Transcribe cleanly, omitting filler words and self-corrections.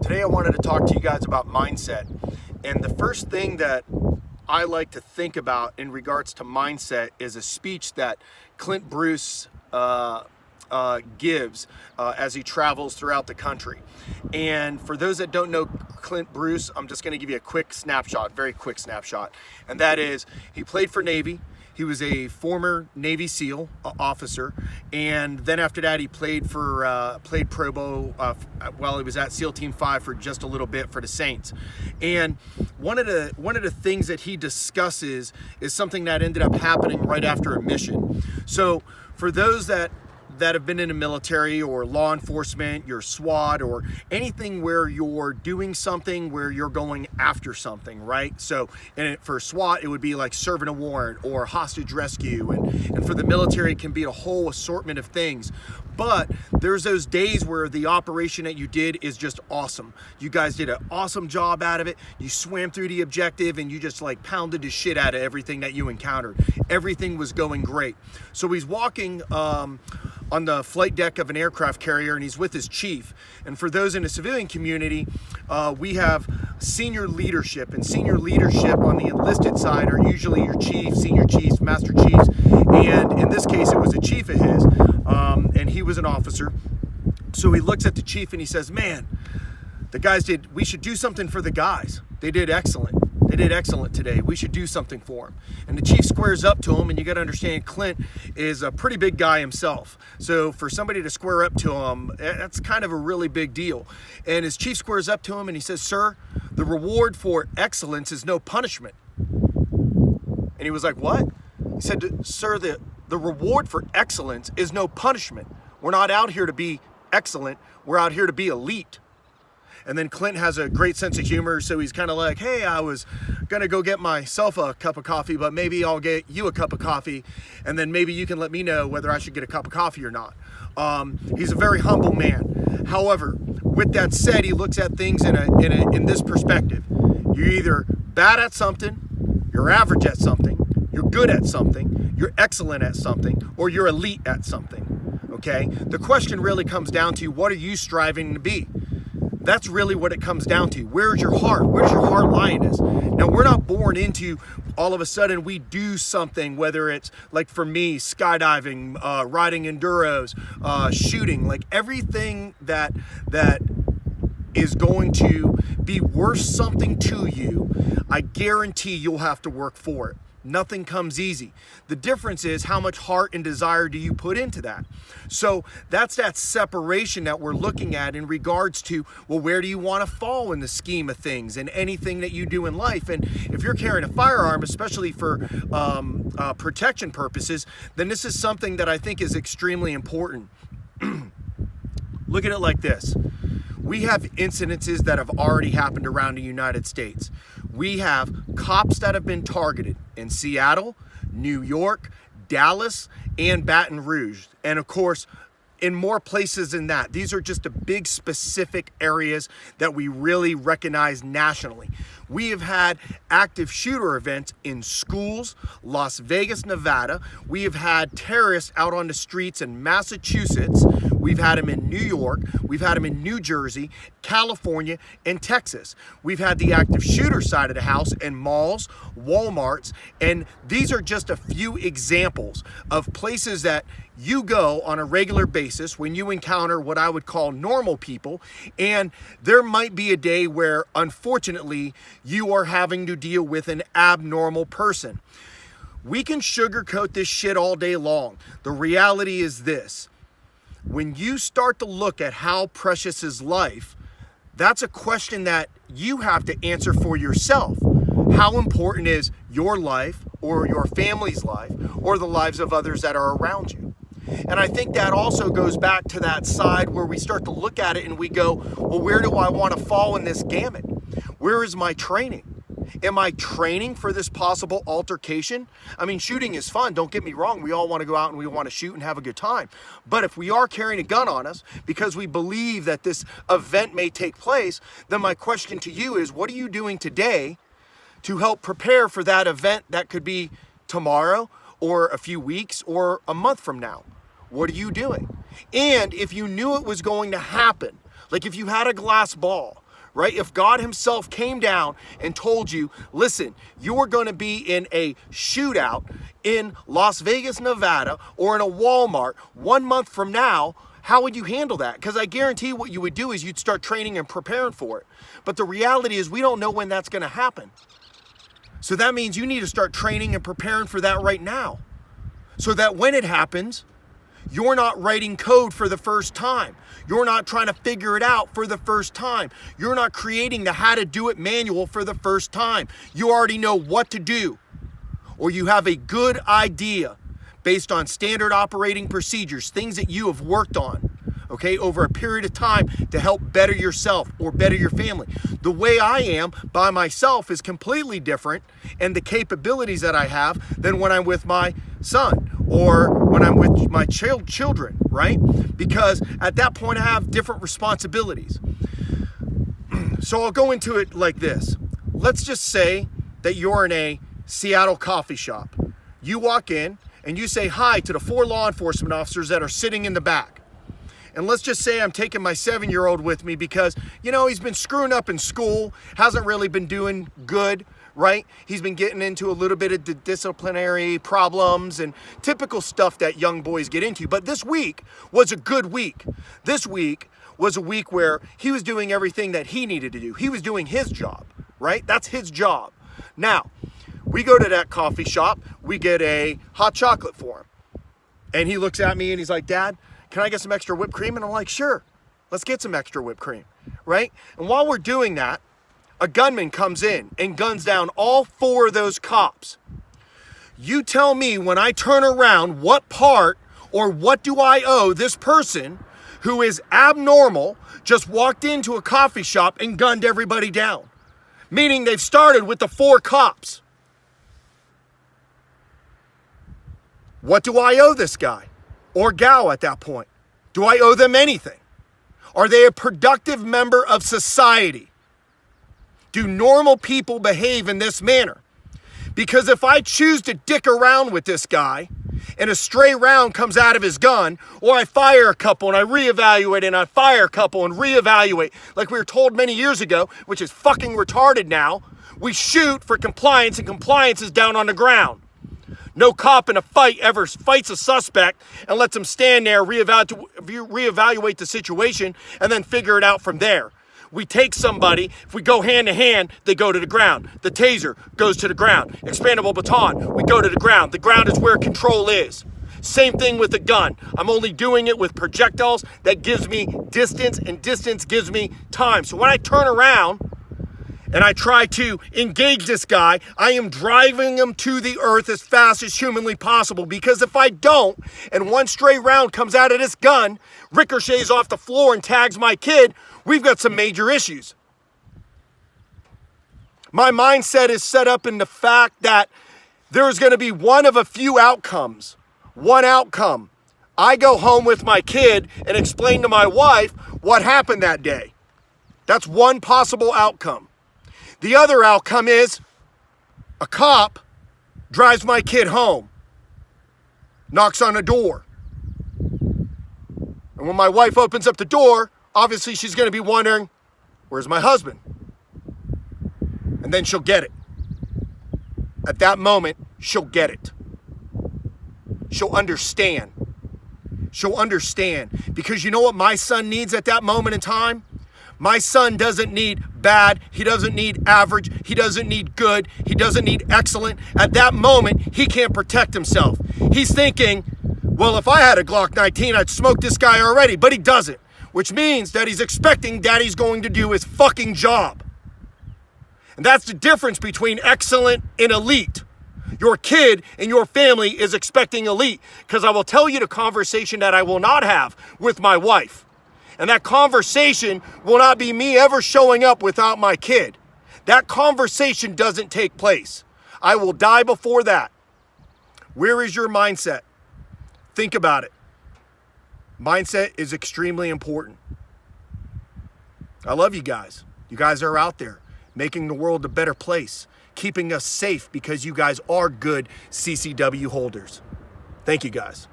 Today I wanted to talk to you guys about mindset. And the first thing that I like to think about in regards to mindset is a speech that Clint Bruce gives as he travels throughout the country. And for those that don't know Clint Bruce, I'm just going to give you a quick snapshot, very quick snapshot. And that is, he played for Navy. He was a former Navy SEAL officer, and then after that he played for played Pro Bowl while he was at SEAL Team 5 for just a little bit for the Saints. And one of the things that he discusses is something that ended up happening right after a mission. So for those that have been in the military or law enforcement, your SWAT, or anything where you're doing something where you're going after something, right? So for SWAT, it would be like serving a warrant or hostage rescue. And for the military, it can be a whole assortment of things. But there's those days where the operation that you did is just awesome. You guys did an awesome job out of it. You swam through the objective and you just like pounded the shit out of everything that you encountered. Everything was going great. So he's walking on the flight deck of an aircraft carrier, and he's with his chief. And for those in the civilian community, we have senior leadership, and senior leadership on the enlisted side are usually your chief, senior chiefs, master chiefs, and in this case it was a chief of his, and he was an officer. So he looks at the chief and he says, "Man, the guys we should do something for the guys. They did excellent. They did excellent today. We should do something for them." And the chief squares up to him, and you got to understand Clint is a pretty big guy himself. So for somebody to square up to him, that's kind of a really big deal. And his chief squares up to him and he says, "Sir, the reward for excellence is no punishment." And he was like, "What?" He said, "Sir, the reward for excellence is no punishment. We're not out here to be excellent. We're out here to be elite." And then Clint has a great sense of humor, so he's kind of like, "Hey, I was gonna go get myself a cup of coffee, but maybe I'll get you a cup of coffee, and then maybe you can let me know whether I should get a cup of coffee or not." He's a very humble man. However, with that said, he looks at things in this perspective. You're either bad at something, you're average at something, you're good at something, you're excellent at something, or you're elite at something, okay? The question really comes down to, what are you striving to be? That's really what it comes down to. Where's your heart? Where's your heart lying is? Now, we're not born into all of a sudden we do something, whether it's like for me, skydiving, riding enduros, shooting, like everything that is going to be worth something to you, I guarantee you'll have to work for it. Nothing comes easy. The difference is how much heart and desire do you put into that. So that's that separation that we're looking at in regards to, well, where do you want to fall in the scheme of things and anything that you do in life? And if you're carrying a firearm, especially for protection purposes, then this is something that I think is extremely important. Look at it like this. We have incidences that have already happened around the United States. We have cops that have been targeted in Seattle, New York, Dallas, and Baton Rouge. And of course, in more places than that. These are just the big specific areas that we really recognize nationally. We have had active shooter events in schools, Las Vegas, Nevada. We have had terrorists out on the streets in Massachusetts. We've had them in New York. We've had them in New Jersey, California, and Texas. We've had the active shooter side of the house in malls, Walmarts, and these are just a few examples of places that you go on a regular basis when you encounter what I would call normal people, and there might be a day where, unfortunately, you are having to deal with an abnormal person. We can sugarcoat this shit all day long. The reality is this. When you start to look at how precious is life, that's a question that you have to answer for yourself. How important is your life or your family's life or the lives of others that are around you? And I think that also goes back to that side where we start to look at it and we go, well, where do I want to fall in this gamut? Where is my training? Am I training for this possible altercation? I mean, shooting is fun, don't get me wrong. We all want to go out and we want to shoot and have a good time. But if we are carrying a gun on us because we believe that this event may take place, then my question to you is, what are you doing today to help prepare for that event that could be tomorrow or a few weeks or a month from now? What are you doing? And if you knew it was going to happen, like if you had a glass ball, right? If God himself came down and told you, listen, you're going to be in a shootout in Las Vegas, Nevada, or in a Walmart 1 month from now, how would you handle that? Because I guarantee what you would do is you'd start training and preparing for it. But the reality is we don't know when that's going to happen. So that means you need to start training and preparing for that right now. So that when it happens, you're not writing code for the first time. You're not trying to figure it out for the first time. You're not creating the how to do it manual for the first time. You already know what to do, or you have a good idea based on standard operating procedures, things that you have worked on, okay, over a period of time to help better yourself or better your family. The way I am by myself is completely different, and the capabilities that I have than when I'm with my son or when I'm with my children, right? Because at that point I have different responsibilities. So I'll go into it like this. Let's just say that you're in a Seattle coffee shop. You walk in and you say hi to the 4 law enforcement officers that are sitting in the back. And let's just say I'm taking my 7-year-old with me because, you know, he's been screwing up in school, hasn't really been doing good, right? He's been getting into a little bit of disciplinary problems and typical stuff that young boys get into. But this week was a good week. This week was a week where he was doing everything that he needed to do. He was doing his job, right? That's his job. Now, we go to that coffee shop, we get a hot chocolate for him. And he looks at me and he's like, Dad, can I get some extra whipped cream? And I'm like, sure, let's get some extra whipped cream, right? And while we're doing that, a gunman comes in and guns down all 4 of those cops. You tell me when I turn around, what part or what do I owe this person who is abnormal, just walked into a coffee shop and gunned everybody down? Meaning they've started with the 4 cops. What do I owe this guy or gal at that point? Do I owe them anything? Are they a productive member of society? Do normal people behave in this manner? Because if I choose to dick around with this guy and a stray round comes out of his gun, or I fire a couple and I reevaluate and I fire a couple and reevaluate, like we were told many years ago, which is fucking retarded now, we shoot for compliance and compliance is down on the ground. No cop in a fight ever fights a suspect and lets him stand there, reevaluate the situation, and then figure it out from there. We take somebody, if we go hand to hand, they go to the ground. The taser goes to the ground. Expandable baton, we go to the ground. The ground is where control is. Same thing with the gun. I'm only doing it with projectiles. That gives me distance, and distance gives me time. So when I turn around and I try to engage this guy, I am driving him to the earth as fast as humanly possible, because if I don't, and one stray round comes out of this gun, ricochets off the floor and tags my kid, we've got some major issues. My mindset is set up in the fact that there's going to be one of a few outcomes. One outcome. I go home with my kid and explain to my wife what happened that day. That's one possible outcome. The other outcome is a cop drives my kid home, knocks on the door. And when my wife opens up the door, obviously she's going to be wondering, where's my husband? And then she'll get it. At that moment, she'll get it. She'll understand. She'll understand. Because you know what my son needs at that moment in time? My son doesn't need bad. He doesn't need average. He doesn't need good. He doesn't need excellent. At that moment, he can't protect himself. He's thinking, well, if I had a Glock 19, I'd smoke this guy already. But he doesn't. Which means that he's expecting daddy's going to do his fucking job. And that's the difference between excellent and elite. Your kid and your family is expecting elite. Because I will tell you the conversation that I will not have with my wife. And that conversation will not be me ever showing up without my kid. That conversation doesn't take place. I will die before that. Where is your mindset? Think about it. Mindset is extremely important. I love you guys. You guys are out there making the world a better place, keeping us safe because you guys are good CCW holders. Thank you guys.